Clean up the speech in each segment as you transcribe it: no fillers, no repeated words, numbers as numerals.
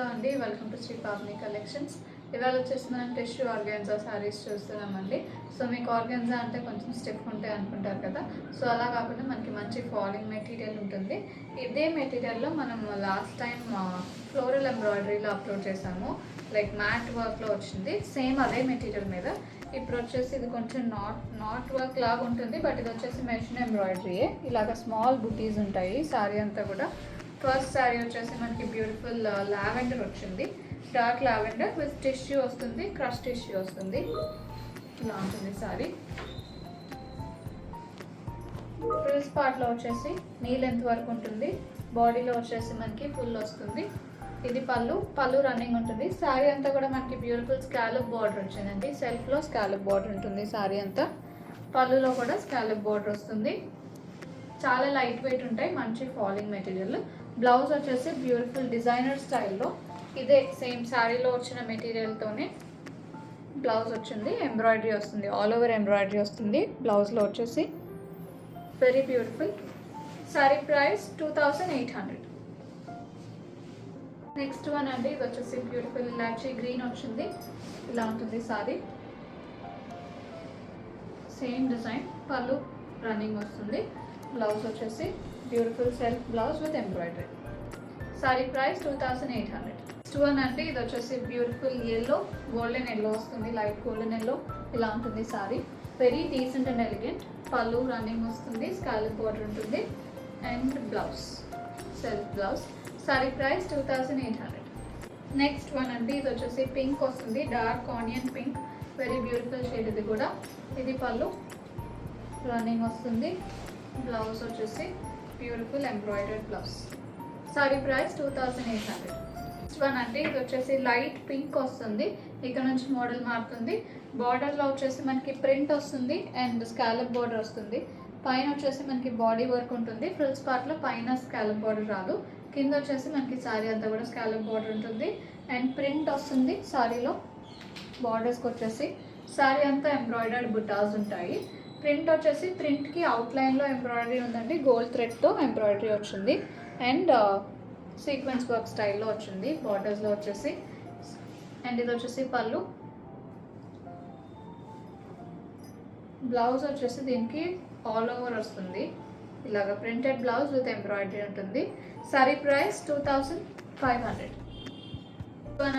అండి welcome to Shri Pavani collections. ఇవాళ వచ్చేసి మనం టిష్యూ ఆర్గాన్జా శారీస్ చూస్తున్నామండి. సో మీకు ఆర్గాన్జా అంటే కొంచెం స్టిఫ్ ఉంటాయి అనుకుంటారు కదా, సో అలా కాకుండా మనకి మంచి ఫాలింగ్ మెటీరియల్ ఉంటుంది. ఇదే మెటీరియల్లో మనం లాస్ట్ టైం ఫ్లోరల్ ఎంబ్రాయిడరీలో అప్లోడ్ చేసాము, లైక్ మ్యాట్ వర్క్లో వచ్చింది. సేమ్ అదే మెటీరియల్ మీద ఇప్పుడు వచ్చేసి ఇది కొంచెం నాట్ వర్క్ లాగా ఉంటుంది, బట్ ఇది వచ్చేసి మెషిన్ ఎంబ్రాయిడరీయే. ఇలాగ స్మాల్ బుటీస్ ఉంటాయి శారీ అంతా కూడా. ఫస్ట్ శారీ వచ్చేసి మనకి బ్యూటిఫుల్ లావెండర్ వచ్చింది, డార్క్ లావెండర్ విత్ టిష్యూ వస్తుంది, క్రష్ టిష్యూ వస్తుంది. ఇలా ఉంటుంది శారీ. ఫ్రిల్స్ పార్ట్లో వచ్చేసి నీ లెంత్ వరకు ఉంటుంది, బాడీలో వచ్చేసి మనకి ఫుల్ వస్తుంది. ఇది పళ్ళు రన్నింగ్ ఉంటుంది. శారీ అంతా కూడా మనకి బ్యూటిఫుల్ స్కాలప్ బార్డర్ వచ్చిందండి. సెల్ఫ్లో స్కాలప్ బార్డర్ ఉంటుంది శారీ అంతా, పళ్ళులో కూడా స్కాలప్ బార్డర్ వస్తుంది. చాలా లైట్ వెయిట్ ఉంటాయి, మంచి ఫాలింగ్ మెటీరియల్. బ్లౌజ్ వచ్చేసి బ్యూటిఫుల్ డిజైనర్ స్టైల్లో ఇదే సేమ్ శారీలో వచ్చిన మెటీరియల్తోనే బ్లౌజ్ వచ్చింది. ఎంబ్రాయిడరీ వస్తుంది, ఆల్ ఓవర్ ఎంబ్రాయిడరీ వస్తుంది బ్లౌజ్లో వచ్చేసి. Very beautiful. Sari price 2800. Next one అండి, ఇది వచ్చేసి బ్యూటిఫుల్ ఇలాచీ గ్రీన్ వచ్చింది. ఇలా ఉంటుంది శారీ. సేమ్ డిజైన్, పళ్ళు రన్నింగ్ వస్తుంది. బ్లౌజ్ వచ్చేసి beautiful self blouse with embroidery. Sorry price 2800. Next one అంటే ఇది వచ్చేసి బ్యూటిఫుల్ ఎల్లో, గోల్డెన్ ఎల్లో వస్తుంది, లైట్ గోల్డెన్ ఎల్లో. ఇలా ఉంటుంది sorry. Very decent and elegant. పళ్ళు రన్నింగ్ వస్తుంది, స్కాలప్ బార్డర్ ఉంటుంది and blouse self blouse. Sorry price 2800. Next one అంటే ఇది వచ్చేసి పింక్ వస్తుంది, dark onion pink. Very beautiful shade ఇది కూడా. ఇది పళ్ళు రన్నింగ్ వస్తుంది, బ్లౌజ్ వచ్చేసి beautiful embroidered blouse. Sorry price 2800. Next one అంటే ఇది వచ్చేసి లైట్ పింక్ వస్తుంది, ఇక్కడ నుంచి మోడల్ మారుతుంది. బార్డర్లో వచ్చేసి మనకి ప్రింట్ వస్తుంది అండ్ స్కాలప్ బార్డర్ వస్తుంది. పైన వచ్చేసి మనకి బాడీ వర్క్ ఉంటుంది. ఫ్రిల్స్ పార్ట్లో పైన స్కాలప్ బార్డర్ రాదు, కింద వచ్చేసి మనకి శారీ అంతా కూడా స్కాలప్ బార్డర్ ఉంటుంది అండ్ ప్రింట్ వస్తుంది శారీలో. బార్డర్స్కి వచ్చేసి శారీ అంతా ఎంబ్రాయిడర్డ్ బుటాస్ ఉంటాయి. ప్రింట్ వచ్చేసి ప్రింట్కి అవుట్లైన్లో ఎంబ్రాయిడరీ ఉందండి, గోల్డ్ థ్రెడ్తో ఎంబ్రాయిడరీ వచ్చింది అండ్ సీక్వెన్స్ వర్క్ స్టైల్లో వచ్చింది బార్డర్స్లో వచ్చేసి. అండ్ ఇది వచ్చేసి పళ్ళు. బ్లౌజ్ వచ్చేసి దీనికి ఆల్ ఓవర్ వస్తుంది, ఇలాగ ప్రింటెడ్ బ్లౌజ్ విత్ ఎంబ్రాయిడరీ ఉంటుంది. Sorry price 2500.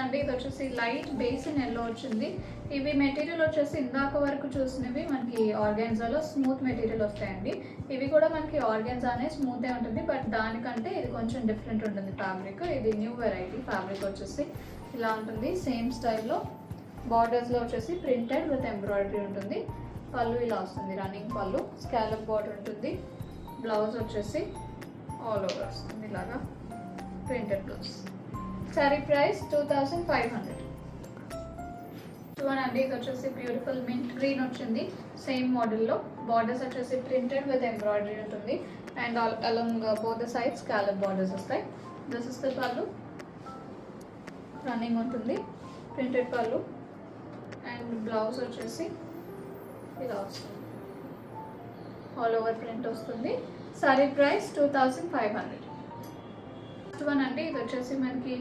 అండి ఇది వచ్చేసి లైట్ బేసిన్ ఎల్లో వచ్చింది. ఇవి మెటీరియల్ వచ్చేసి ఇందాక వరకు చూసినవి మనకి ఆర్గాన్జాలో స్మూత్ మెటీరియల్ వస్తాయండి. ఇవి కూడా మనకి ఆర్గాన్జానే స్మూతే ఉంటుంది, బట్ దానికంటే ఇది కొంచెం డిఫరెంట్ ఉంటుంది ఫ్యాబ్రిక్. ఇది న్యూ వెరైటీ ఫ్యాబ్రిక్ వచ్చేసి. ఇలా ఉంటుంది సేమ్ స్టైల్లో. బార్డర్స్లో వచ్చేసి ప్రింటెడ్ విత్ ఎంబ్రాయిడరీ ఉంటుంది. పళ్ళు ఇలా వస్తుంది, రన్నింగ్ పళ్ళు, స్కాలప్ బార్డర్ ఉంటుంది. బ్లౌజ్ వచ్చేసి ఆల్ ఓవర్ వస్తుంది, ఇలాగా ప్రింటెడ్ బ్లౌజ్. Sorry price 2500. అండి ఇది వచ్చేసి బ్యూటిఫుల్ మింట్ గ్రీన్ వచ్చింది, సేమ్ మోడల్లో. బార్డర్స్ వచ్చేసి ప్రింటెడ్ విత్ ఎంబ్రాయిడరీ ఉంటుంది and along both the sides scallop borders వస్తాయి. దిస్ ఇస్ ద పళ్ళు, రన్నింగ్ ఉంటుంది, ప్రింటెడ్ పళ్ళు అండ్ బ్లౌజ్ వచ్చేసి ఇలా వస్తుంది, ఆల్ ఓవర్ ప్రింట్ వస్తుంది. Sorry price 2500. వన్ అండి ఇది వచ్చేసి మనకి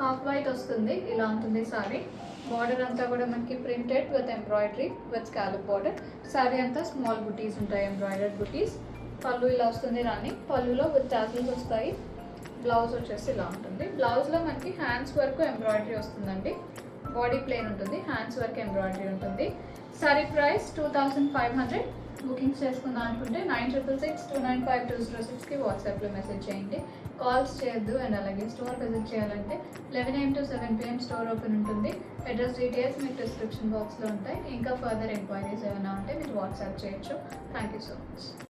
హాఫ్ వైట్ వస్తుంది, ఇలా ఉంటుంది సారీ. బార్డర్ అంతా కూడా మనకి printed with embroidery with scallop border. Sorry అంతా స్మాల్ బుటీస్ ఉంటాయి, ఎంబ్రాయిడర్డ్ బుటీస్. పళ్ళు ఇలా వస్తుంది రన్నింగ్, పళ్ళులో విత్ టాసిల్స్ వస్తాయి. బ్లౌజ్ వచ్చేసి ఇలా ఉంటుంది. బ్లౌజ్లో మనకి హ్యాండ్స్ వరకు ఎంబ్రాయిడరీ వస్తుందండి, బాడీ ప్లేన్ ఉంటుంది, హ్యాండ్స్ వరకు ఎంబ్రాయిడరీ ఉంటుంది. Sorry price 2500. బుకింగ్స్ చేసుకుందాం అనుకుంటే 9666295206కి వాట్సాప్లో మెసేజ్ చేయండి. కాల్స్ చేయొద్దు. అండ్ అలాగే స్టోర్ విజిట్ చేయాలంటే 11 AM to 7 PM store open ఉంటుంది. అడ్రస్ డీటెయిల్స్ మీకు డిస్క్రిప్షన్ బాక్స్లో ఉంటాయి. ఇంకా ఫర్దర్ ఎంక్వైరీస్ ఏమైనా ఉంటే మీరు వాట్సాప్ చేయొచ్చు. Thank you so much.